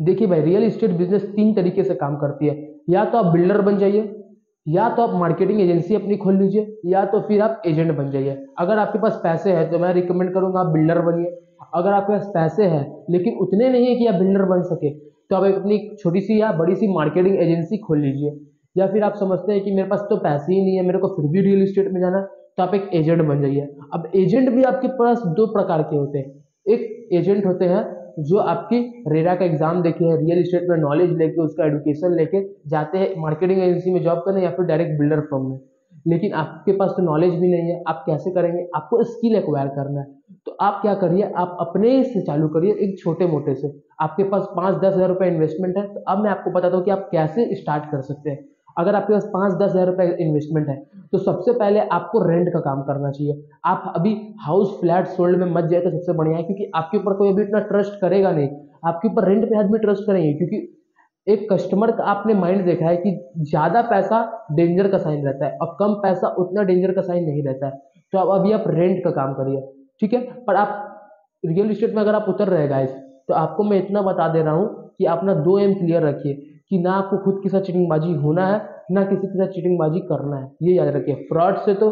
देखिए भाई, real estate business 3 तरीके से काम करती है। या तो आप बिल्डर बन जाइए, या तो आप मार्केटिंग एजेंसी अपनी खोल लीजिए, या तो फिर आप एजेंट बन जाइए। अगर आपके पास पैसे हैं तो मैं रिकमेंड करूंगा आप बिल्डर बनिए। अगर आपके पास पैसे हैं लेकिन उतने नहीं है कि आप बिल्डर बन सके, तो आप एक अपनी छोटी सी या बड़ी सी मार्केटिंग एजेंसी खोल लीजिए। या फिर आप समझते हैं कि मेरे पास तो पैसे ही नहीं है, मेरे को फिर भी रियल इस्टेट में जाना है, तो आप एक एजेंट बन जाइए। अब एजेंट भी आपके पास 2 प्रकार के होते हैं। एक एजेंट होते हैं जो आपकी रेरा का एग्जाम देके है, रियल इस्टेट में नॉलेज लेके, उसका एडुकेशन लेके जाते हैं मार्केटिंग एजेंसी में जॉब करने, या फिर डायरेक्ट बिल्डर फर्म में। लेकिन आपके पास तो नॉलेज भी नहीं है, आप कैसे करेंगे? आपको स्किल एक्वायर करना है। तो आप क्या करिए, आप अपने से चालू करिए, एक छोटे मोटे से। आपके पास 5-10 हज़ार रुपये इन्वेस्टमेंट है, तो अब मैं आपको बताता हूँ कि आप कैसे स्टार्ट कर सकते हैं। अगर आपके पास 5-10 हज़ार रुपये इन्वेस्टमेंट है, तो सबसे पहले आपको रेंट का काम करना चाहिए। आप अभी हाउस फ्लैट सोल्ड में मत जाए तो सबसे बढ़िया है, क्योंकि आपके ऊपर कोई अभी इतना ट्रस्ट करेगा नहीं। आपके ऊपर रेंट पे आदमी ट्रस्ट करेंगे, क्योंकि एक कस्टमर का आपने माइंड देखा है कि ज्यादा पैसा डेंजर का साइन रहता है और कम पैसा उतना डेंजर का साइन नहीं रहता है। तो अब अभी आप रेंट का काम करिए, ठीक है। पर आप रियल इस्टेट में अगर आप उतर रहे गाइस, तो आपको मैं इतना बता दे रहा हूँ कि अपना 2 एम क्लियर रखिए, कि ना आपको खुद के साथ चीटिंगबाजी होना है, ना किसी के साथ चीटिंगबाजी करना है। ये याद रखिए, फ्रॉड से तो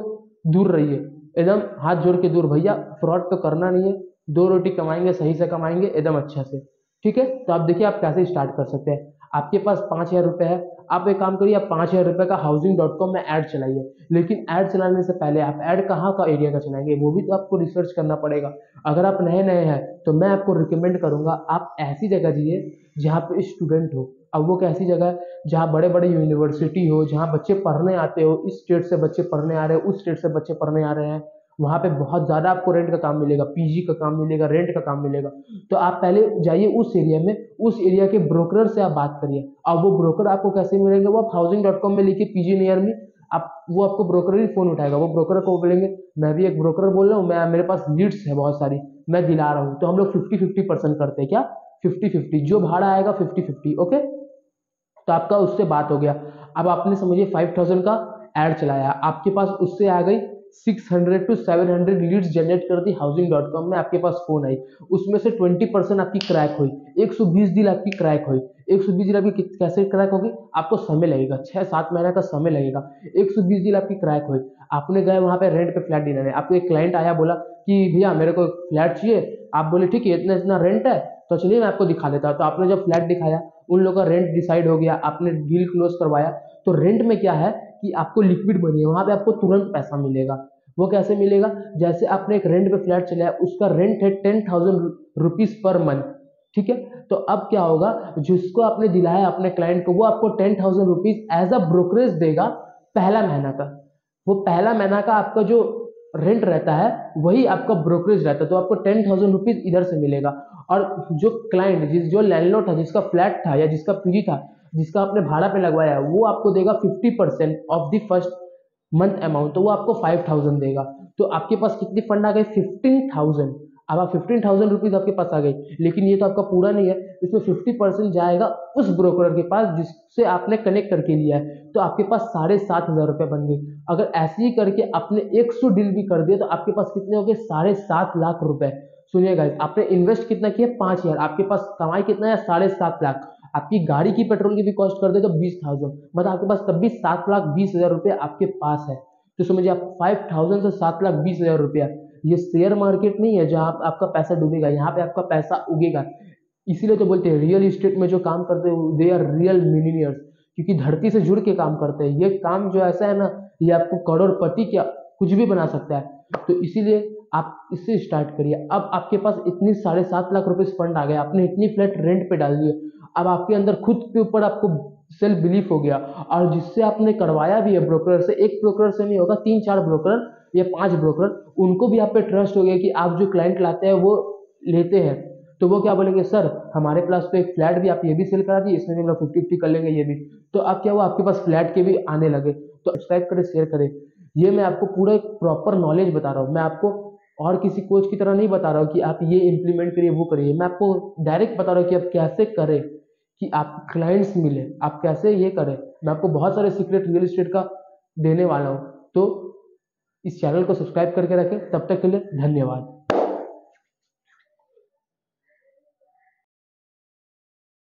दूर रहिए, एकदम हाथ जोड़ के दूर। भैया फ्रॉड तो करना नहीं है, 2 रोटी कमाएंगे, सही से कमाएंगे, एकदम अच्छा से, ठीक है। तो आप देखिए आप कैसे स्टार्ट कर सकते हैं। आपके पास 5,000 रुपये है, आप एक काम करिए, आप 5,000 रुपये का housing.com में ऐड चलाइए। लेकिन ऐड चलाने से पहले आप ऐड कहाँ का एरिया का चलाएंगे, वो भी तो आपको रिसर्च करना पड़ेगा। अगर आप नए नए हैं तो मैं आपको रिकमेंड करूंगा आप ऐसी जगह जाइए जहाँ पे स्टूडेंट हो। अब वो कैसी जगह है? जहाँ बड़े बड़े यूनिवर्सिटी हो, जहाँ बच्चे पढ़ने आते हो, इस स्टेट से बच्चे पढ़ने आ रहे हैं, उस स्टेट से बच्चे पढ़ने आ रहे हैं। वहाँ पे बहुत ज़्यादा आपको रेंट का काम मिलेगा, पीजी का काम मिलेगा, रेंट का काम मिलेगा। तो आप पहले जाइए उस एरिया में, उस एरिया के ब्रोकर से आप बात करिए। अब वो ब्रोकर आपको कैसे मिलेंगे? वो आप housing.com में लिखिए पीजी नियर मी, आप वो आपको ब्रोकर ही फोन उठाएगा। वो ब्रोकर को बोलेंगे मैं भी एक ब्रोकर बोल रहा हूँ, मैं मेरे पास लीड्स है बहुत सारी, मैं दिला रहा हूँ। तो हम लोग 50-50% करते हैं। क्या 50-50? जो भाड़ा आएगा 50-50, ओके। तो आपका उससे बात हो गया। अब आपने समझिए 5,000 का ऐड चलाया, आपके पास उससे आ गई 600 to 700 लीड्स जनरेट कर दी। housing.com में आपके पास फोन आई, उसमें से 20% आपकी क्रैक हुई, 120 डील आपकी क्रैक हुई। 120 डील आपकी कैसे क्रैक होगी? आपको समय लगेगा, 6-7 महीने का समय लगेगा। 120 डील आपकी क्रैक हुई, आपने गए वहां पे रेंट पे फ्लैट दिलाने, आपको एक क्लाइंट आया, बोला कि भैया मेरे को फ्लैट चाहिए। आप बोले ठीक है, इतना इतना रेंट है, तो चलिए मैं आपको दिखा देता हूँ। तो आपने जब फ्लैट दिखाया, उन लोगों का रेंट डिसाइड हो गया, आपने डील क्लोज करवाया। तो रेंट में क्या है कि आपको लिक्विड मनी है, वहां पे आपको तुरंत पैसा मिलेगा। वो कैसे मिलेगा? जैसे आपने एक रेंट पे फ्लैट चलाया, उसका रेंट है 10,000 रुपीज पर मंथ, ठीक है। तो अब क्या होगा, जिसको आपने दिलाया अपने क्लाइंट को, वो आपको 10,000 रुपीज एज अ ब्रोकरेज देगा पहला महीना का। वो पहला महीना का आपका जो रेंट रहता है वही आपका ब्रोकरेज रहता है। तो आपको 10,000 रुपीज इधर से मिलेगा। और जो क्लाइंट, जो लैंडलॉर्ड था, जिसका फ्लैट था या जिसका पीजी था, जिसका आपने भाड़ा पे लगवाया, वो आपको देगा 50% of the first month amount. तो वो आपको 5,000 देगा। तो आपके पास कितनी फंड आ गई? 15,000। अब आप 15,000 रुपीज आपके पास आ गई। लेकिन ये तो आपका पूरा नहीं है, इसमें 50% जाएगा उस ब्रोकर के पास जिससे आपने कनेक्ट करके लिया है। तो आपके पास 7,500 रुपये बन गए। अगर ऐसे ही करके आपने 100 डील भी कर दिया, तो आपके पास कितने हो गए? 7.5 लाख रुपए। सुनिएगा, आपने इन्वेस्ट कितना किया? 5,000, आपके पास कमाई कितना है? 7.5 लाख। आपकी गाड़ी की पेट्रोल की भी कॉस्ट कर दे तो 20,000, मतलब आपके पास तब भी 7,20,000 रुपये आपके पास है। तो समझिए आप 5,000 से 7,20,000 रुपया। ये शेयर मार्केट नहीं है जहां आपका पैसा डूबेगा, यहाँ पे आपका पैसा उगेगा। इसीलिए तो बोलते हैं रियल इस्टेट में जो काम करते हैं दे आर रियल मिलीनियर्स, क्योंकि धरती से जुड़ के काम करते हैं। ये काम जो ऐसा है ना, ये आपको करोड़पति क्या कुछ भी बना सकता है। तो इसीलिए आप इससे स्टार्ट करिए। अब आपके पास इतनी 7.5 लाख रुपए फंड आ गया, आपने इतनी फ्लैट रेंट पे डाल दिए। अब आपके अंदर खुद के ऊपर आपको सेल्फ बिलीफ हो गया। और जिससे आपने करवाया भी है ब्रोकर से, एक ब्रोकर से नहीं होगा, 3-4 ब्रोकर या 5 ब्रोकर, उनको भी आप पे ट्रस्ट हो गया कि आप जो क्लाइंट लाते हैं वो लेते हैं। तो वो क्या बोलेंगे, सर हमारे पास तो एक फ्लैट भी आप ये भी सेल करा दिए, इसमें भी हम लोग 50-50 कर लेंगे ये भी। तो अब क्या हुआ, आपके पास फ्लैट के भी आने लगे। तो सब्सक्राइब करें, शेयर करें। ये मैं आपको पूरा एक प्रॉपर नॉलेज बता रहा हूँ। मैं आपको और किसी कोच की तरह नहीं बता रहा हूँ कि आप ये इंप्लीमेंट करिए वो करिए। मैं आपको डायरेक्ट बता रहा हूँ कि आप कैसे करें कि आप क्लाइंट्स मिले, आप कैसे ये करें। मैं आपको बहुत सारे सीक्रेट रियल एस्टेट का देने वाला हूँ। तो इस चैनल को सब्सक्राइब करके रखें। तब तक के लिए धन्यवाद।